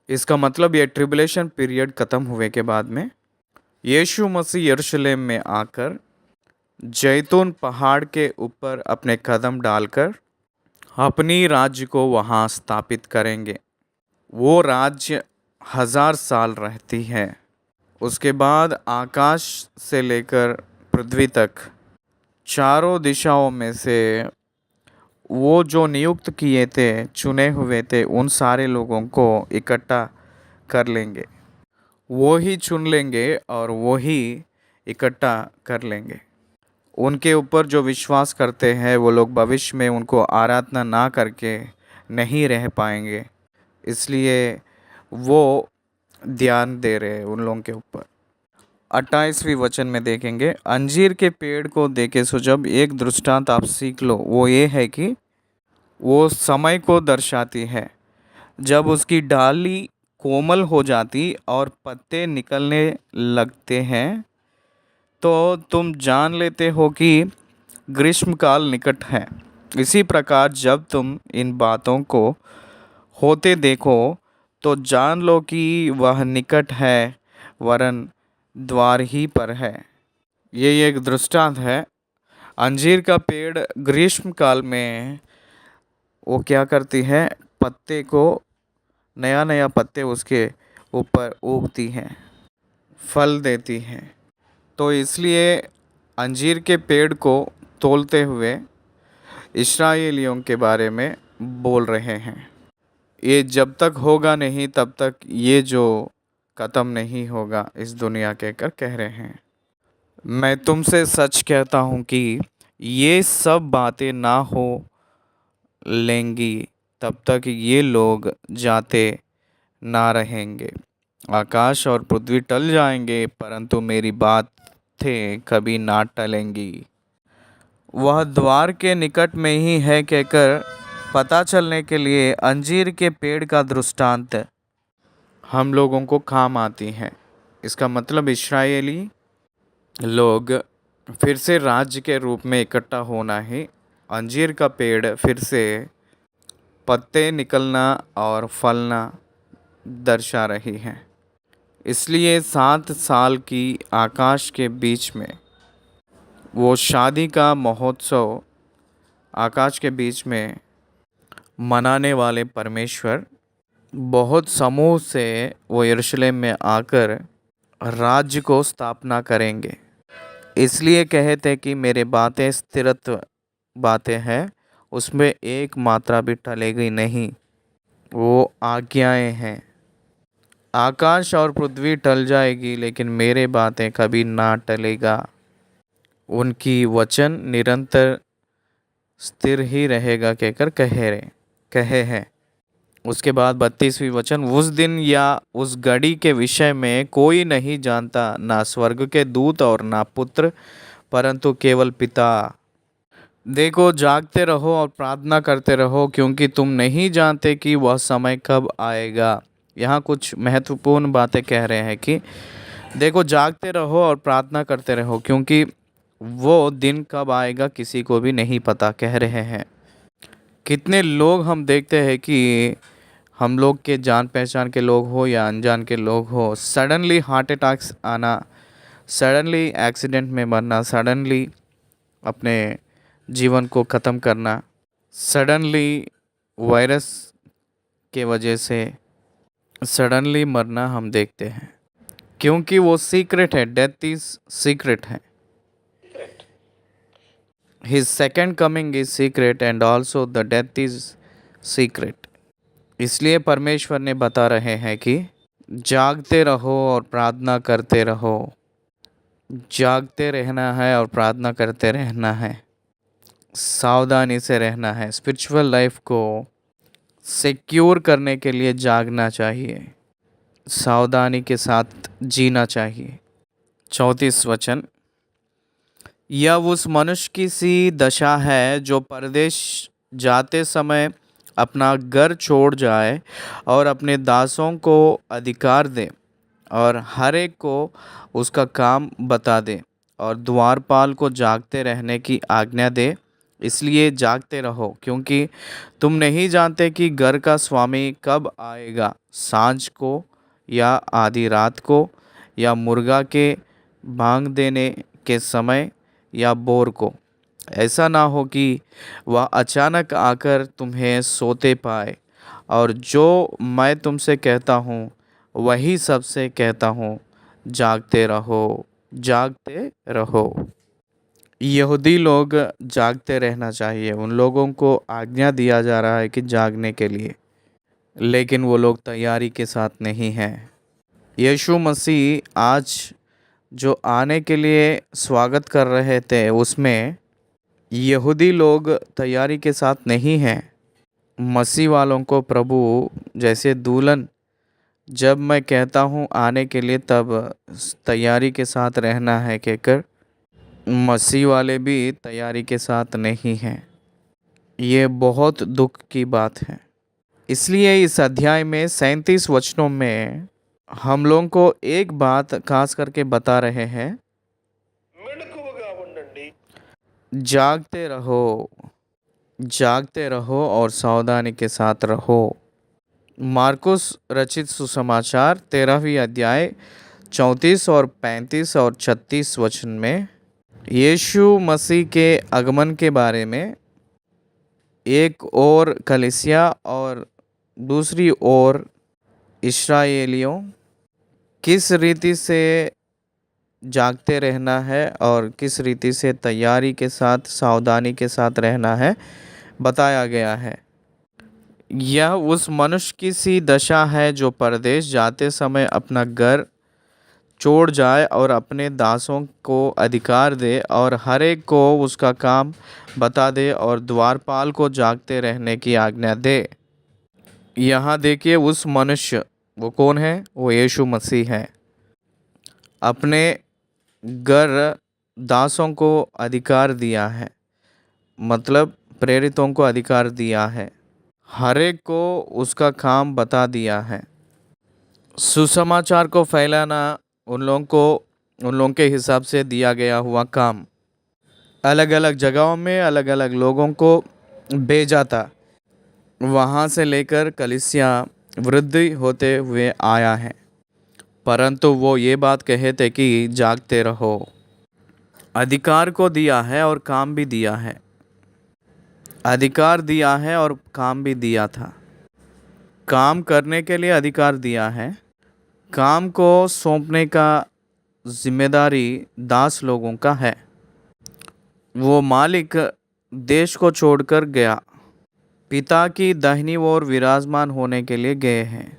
इसका मतलब ये ट्रिबुलेशन पीरियड खत्म हुए के बाद में यीशु मसीह यरूशलेम में आकर जैतून पहाड़ के ऊपर अपने कदम डालकर अपनी राज्य को वहाँ स्थापित करेंगे। वो राज्य 1000 साल रहती है। उसके बाद आकाश से लेकर पृथ्वी तक चारों दिशाओं में से वो जो नियुक्त किए थे, चुने हुए थे, उन सारे लोगों को इकट्ठा कर लेंगे। वो ही चुन लेंगे और वो ही इकट्ठा कर लेंगे। उनके ऊपर जो विश्वास करते हैं वो लोग भविष्य में उनको आराधना ना करके नहीं रह पाएंगे। इसलिए वो ध्यान दे रहे हैं उन लोगों के ऊपर। 28वीं वचन में देखेंगे, अंजीर के पेड़ को देखे सो जब एक दृष्टांत आप सीख लो, वो ये है कि वो समय को दर्शाती है जब उसकी डाली कोमल हो जाती और पत्ते निकलने लगते हैं तो तुम जान लेते हो कि ग्रीष्मकाल निकट है। इसी प्रकार जब तुम इन बातों को होते देखो तो जान लो कि वह निकट है, वरन द्वार ही पर है। ये एक दृष्टांत है। अंजीर का पेड़ ग्रीष्म काल में वो क्या करती है? पत्ते को, नया नया पत्ते उसके ऊपर उगती हैं, फल देती हैं। तो इसलिए अंजीर के पेड़ को तोलते हुए इस्राएलियों के बारे में बोल रहे हैं। ये जब तक होगा नहीं तब तक ये जो ख़त्म नहीं होगा इस दुनिया कहकर कह रहे हैं। मैं तुमसे सच कहता हूँ कि ये सब बातें ना हो लेंगी तब तक ये लोग जाते ना रहेंगे। आकाश और पृथ्वी टल जाएंगे परंतु मेरी बातें कभी ना टलेंगी। वह द्वार के निकट में ही है कहकर पता चलने के लिए अंजीर के पेड़ का दृष्टांत हम लोगों को काम आती है। इसका मतलब इस्राएली लोग फिर से राज्य के रूप में इकट्ठा होना ही अंजीर का पेड़ फिर से पत्ते निकलना और फलना दर्शा रही है। इसलिए 7 साल की आकाश के बीच में वो शादी का महोत्सव आकाश के बीच में मनाने वाले परमेश्वर बहुत समूह से वो यरूशलेम में आकर राज्य को स्थापना करेंगे। इसलिए कहते कि मेरे बातें स्थिरत्व बातें हैं, उसमें एक मात्रा भी टलेगी नहीं। वो आज्ञाएं हैं। आकाश और पृथ्वी टल जाएगी लेकिन मेरे बातें कभी ना टलेगा। उनकी वचन निरंतर स्थिर ही रहेगा कहकर कहे हैं। उसके बाद 32वीं वचन, उस दिन या उस घड़ी के विषय में कोई नहीं जानता, ना स्वर्ग के दूत और ना पुत्र, परंतु केवल पिता। देखो, जागते रहो और प्रार्थना करते रहो, क्योंकि तुम नहीं जानते कि वह समय कब आएगा। यहाँ कुछ महत्वपूर्ण बातें कह रहे हैं कि देखो, जागते रहो और प्रार्थना करते रहो, क्योंकि वो दिन कब आएगा किसी को भी नहीं पता, कह रहे हैं। कितने लोग हम देखते हैं कि हम लोग के जान पहचान के लोग हो या अनजान के लोग हो, सडनली हार्ट अटैक्स आना, सडनली एक्सीडेंट में मरना, सडनली अपने जीवन को ख़त्म करना, सडनली वायरस के वजह से सडनली मरना हम देखते हैं, क्योंकि वो सीक्रेट है। डेथ इज सीक्रेट है। His second coming is secret and also the death is secret. इसलिए परमेश्वर ने बता रहे हैं कि जागते रहो और प्रार्थना करते रहो। जागते रहना है और प्रार्थना करते रहना है, सावधानी से रहना है। स्पिरिचुअल लाइफ को सिक्योर करने के लिए जागना चाहिए, सावधानी के साथ जीना चाहिए। 34 वचन, यह उस मनुष्य की सी दशा है जो परदेश जाते समय अपना घर छोड़ जाए और अपने दासों को अधिकार दे और हर एक को उसका काम बता दे और द्वारपाल को जागते रहने की आज्ञा दे। इसलिए जागते रहो, क्योंकि तुम नहीं जानते कि घर का स्वामी कब आएगा, सांझ को या आधी रात को या मुर्गा के भांग देने के समय या बोर को। ऐसा ना हो कि वह अचानक आकर तुम्हें सोते पाए। और जो मैं तुमसे कहता हूँ वही सबसे कहता हूँ, जागते रहो, जागते रहो। यहूदी लोग जागते रहना चाहिए, उन लोगों को आज्ञा दिया जा रहा है कि जागने के लिए, लेकिन वो लोग तैयारी के साथ नहीं हैं। यीशु मसीह आज जो आने के लिए स्वागत कर रहे थे उसमें यहूदी लोग तैयारी के साथ नहीं हैं। मसीह वालों को प्रभु जैसे दुल्हन, जब मैं कहता हूँ आने के लिए तब तैयारी के साथ रहना है कहकर, मसीह वाले भी तैयारी के साथ नहीं हैं। ये बहुत दुख की बात है। इसलिए इस अध्याय में 37 वचनों में हम लोगों को एक बात खास करके बता रहे हैं, जागते रहो, जागते रहो और सावधानी के साथ रहो। मार्कुस रचित सुसमाचार 13वीं अध्याय 34 और 35 और 36 वचन में यीशु मसीह के आगमन के बारे में एक और कलीसिया और दूसरी ओर इस्राएलियों किस रीति से जागते रहना है और किस रीति से तैयारी के साथ सावधानी के साथ रहना है बताया गया है। यह उस मनुष्य की सी दशा है जो परदेश जाते समय अपना घर छोड़ जाए और अपने दासों को अधिकार दे और हर एक को उसका काम बता दे और द्वारपाल को जागते रहने की आज्ञा दे। यहाँ देखिए, उस मनुष्य, वो कौन है? वो यीशु मसीह है। अपने घर दासों को अधिकार दिया है, मतलब प्रेरितों को अधिकार दिया है, हर एक को उसका काम बता दिया है। सुसमाचार को फैलाना उन लोगों के हिसाब से दिया गया हुआ काम। अलग अलग जगहों में अलग अलग लोगों को भेजा था। वहाँ से लेकर कलीसिया वृद्धि होते हुए आया है, परंतु वो ये बात कहे थे कि जागते रहो। अधिकार को दिया है और काम भी दिया है। अधिकार दिया है और काम भी दिया था। काम करने के लिए अधिकार दिया है, काम को सौंपने का जिम्मेदारी दास लोगों का है। वो मालिक देश को छोड़कर गया, पिता की दाहिनी ओर विराजमान होने के लिए गए हैं।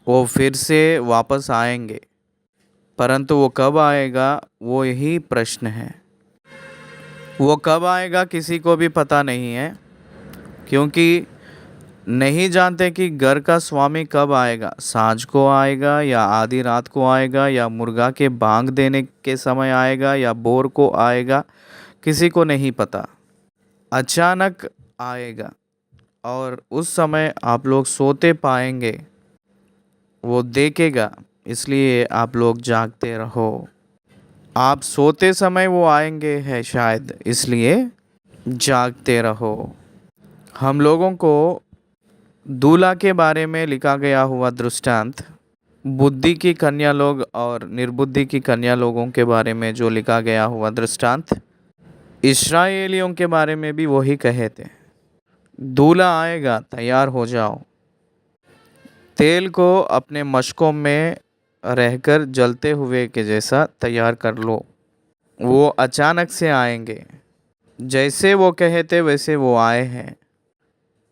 वो फिर से वापस आएंगे, परंतु वो कब आएगा वो यही प्रश्न है। वो कब आएगा किसी को भी पता नहीं है, क्योंकि नहीं जानते कि घर का स्वामी कब आएगा। सांझ को आएगा या आधी रात को आएगा या मुर्गा के बांग देने के समय आएगा या भोर को आएगा, किसी को नहीं पता। अचानक आएगा और उस समय आप लोग सोते पाएंगे, वो देखेगा। इसलिए आप लोग जागते रहो। आप सोते समय वो आएंगे है शायद, इसलिए जागते रहो। हम लोगों को दूल्हा के बारे में लिखा गया हुआ दृष्टांत, बुद्धि की कन्या लोग और निर्बुद्धि की कन्या लोगों के बारे में जो लिखा गया हुआ दृष्टांत, इस्राएलियों के बारे में भी वही कहे थे। दूल्हा आएगा, तैयार हो जाओ। तेल को अपने मशकों में रहकर जलते हुए के जैसा तैयार कर लो। वो अचानक से आएंगे, जैसे वो कहे थे वैसे वो आए हैं,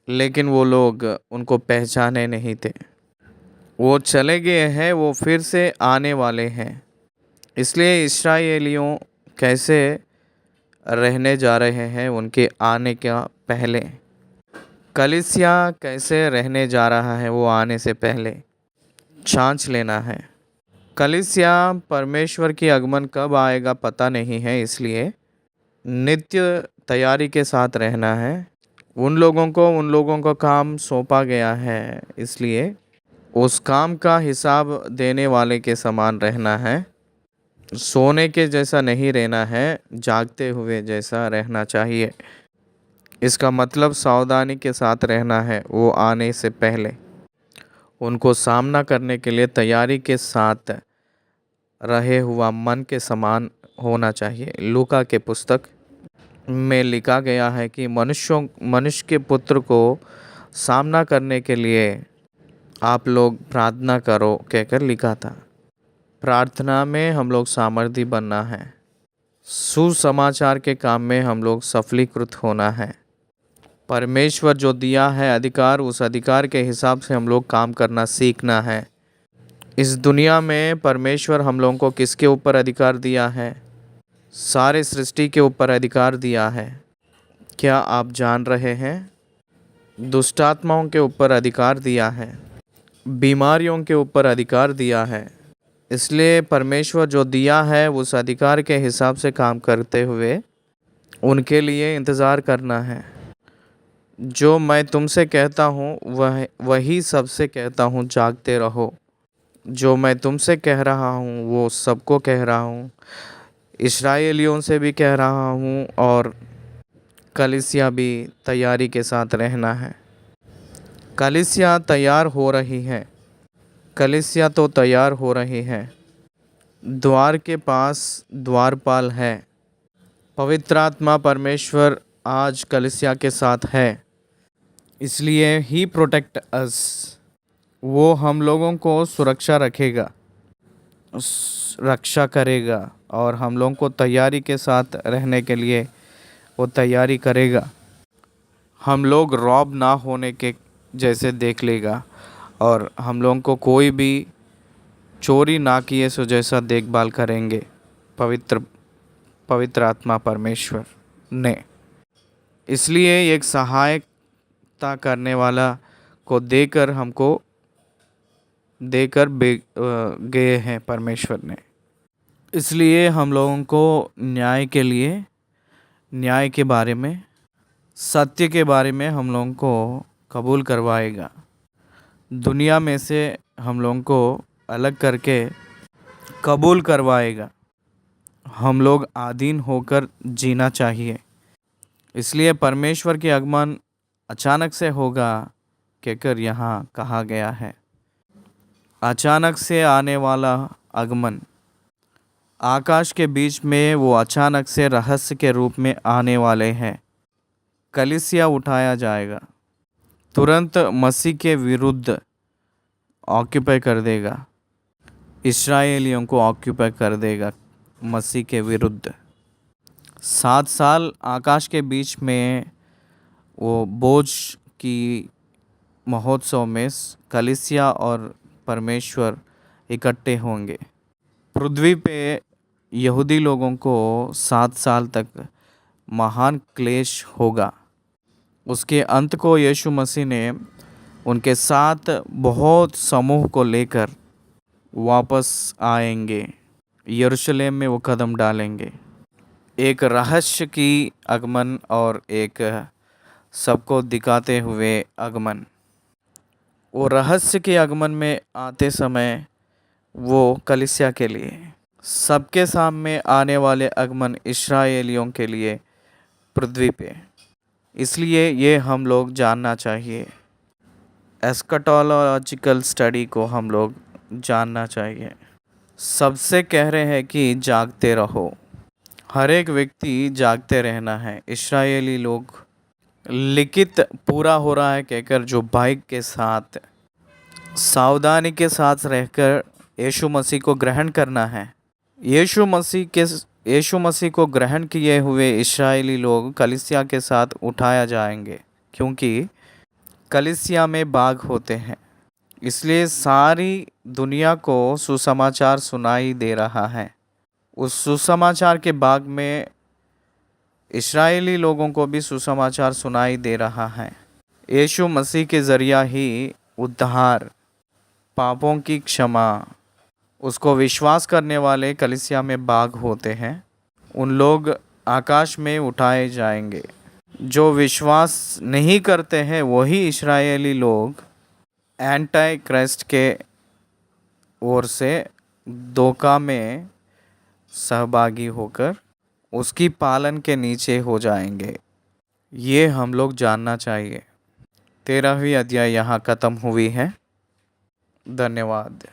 लेकिन वो लोग उनको पहचाने नहीं थे। वो चले गए हैं, वो फिर से आने वाले हैं। इसलिए इस्राएलियों कैसे रहने जा रहे हैं उनके आने का पहले, कलीसिया कैसे रहने जा रहा है वो आने से पहले जांच लेना है। कलीसिया परमेश्वर की आगमन कब आएगा पता नहीं है, इसलिए नित्य तैयारी के साथ रहना है। उन लोगों को काम सौंपा गया है, इसलिए उस काम का हिसाब देने वाले के समान रहना है। सोने के जैसा नहीं रहना है, जागते हुए जैसा रहना चाहिए। इसका मतलब सावधानी के साथ रहना है। वो आने से पहले उनको सामना करने के लिए तैयारी के साथ रहे हुआ मन के समान होना चाहिए। लूका के पुस्तक में लिखा गया है कि मनुष्य के पुत्र को सामना करने के लिए आप लोग प्रार्थना करो कहकर लिखा था। प्रार्थना में हम लोग सामर्थी बनना है। सुसमाचार के काम में हम लोग सफलीकृत होना है। परमेश्वर जो दिया है अधिकार, उस अधिकार के हिसाब से हम लोग काम करना सीखना है। इस दुनिया में परमेश्वर हम लोगों को किसके ऊपर अधिकार दिया है? सारे सृष्टि के ऊपर अधिकार दिया है। क्या आप जान रहे हैं? दुष्टात्माओं के ऊपर अधिकार दिया है, बीमारियों के ऊपर अधिकार दिया है। इसलिए परमेश्वर जो दिया है उस अधिकार के हिसाब से काम करते हुए उनके लिए इंतज़ार करना है। जो मैं तुमसे कहता हूँ वही सबसे कहता हूँ, जागते रहो। जो मैं तुमसे कह रहा हूँ वो सबको कह रहा हूँ, इस्राएलियों से भी कह रहा हूँ और कलीसिया भी तैयारी के साथ रहना है। कलीसिया तैयार हो रही है। कलीसिया तो तैयार हो रही है। द्वार के पास द्वारपाल है। पवित्र आत्मा परमेश्वर आज कलीसिया के साथ है, इसलिए ही प्रोटेक्ट अस। वो हम लोगों को सुरक्षा रखेगा, रक्षा करेगा और हम लोगों को तैयारी के साथ रहने के लिए वो तैयारी करेगा। हम लोग रॉब ना होने के जैसे देख लेगा और हम लोगों को कोई भी चोरी ना किए सो जैसा देखभाल करेंगे पवित्र आत्मा परमेश्वर ने। इसलिए एक सहायता करने वाला को देकर हमको गए हैं परमेश्वर ने। इसलिए हम लोगों को न्याय के लिए, न्याय के बारे में, सत्य के बारे में हम लोगों को कबूल करवाएगा। दुनिया में से हम लोगों को अलग करके कबूल करवाएगा। हम लोग आधीन होकर जीना चाहिए। इसलिए परमेश्वर के आगमन अचानक से होगा कहकर यहाँ कहा गया है। अचानक से आने वाला आगमन, आकाश के बीच में वो अचानक से रहस्य के रूप में आने वाले हैं। कलीसिया उठाया जाएगा, तुरंत मसीह के विरुद्ध ऑक्यूपाई कर देगा, इस्राएलियों को ऑक्यूपाई कर देगा मसीह के विरुद्ध। 7 साल आकाश के बीच में वो बोझ की महोत्सव में कलीसिया और परमेश्वर इकट्ठे होंगे। पृथ्वी पे यहूदी लोगों को 7 साल तक महान क्लेश होगा। उसके अंत को यीशु मसीह ने उनके साथ बहुत समूह को लेकर वापस आएंगे, यरूशलेम में वो कदम डालेंगे। एक रहस्य की आगमन और एक सबको दिखाते हुए आगमन। वो रहस्य के आगमन में आते समय वो कलीसिया के लिए, सबके सामने आने वाले आगमन इस्राएलियों के लिए पृथ्वी पे। इसलिए ये हम लोग जानना चाहिए, एस्कटोलॉजिकल स्टडी को हम लोग जानना चाहिए। सबसे कह रहे हैं कि जागते रहो, हर एक व्यक्ति जागते रहना है। इस्राएली लोग लिखित पूरा हो रहा है कहकर जो बाइक के साथ सावधानी के साथ रहकर यीशु मसीह को ग्रहण करना है। यीशु मसीह को ग्रहण किए हुए इस्राएली लोग कलीसिया के साथ उठाया जाएंगे, क्योंकि कलीसिया में बाग होते हैं। इसलिए सारी दुनिया को सुसमाचार सुनाई दे रहा है। उस सुसमाचार के बाग में इस्राएली लोगों को भी सुसमाचार सुनाई दे रहा है। यीशु मसीह के ज़रिया ही उद्धार, पापों की क्षमा, उसको विश्वास करने वाले कलीसिया में बाग होते हैं। उन लोग आकाश में उठाए जाएंगे। जो विश्वास नहीं करते हैं वही इस्राएली लोग एंटी क्राइस्ट के ओर से धोखा में सहभागी होकर उसकी पालन के नीचे हो जाएंगे। ये हम लोग जानना चाहिए। 13वीं अध्याय यहाँ ख़त्म हुई है। धन्यवाद।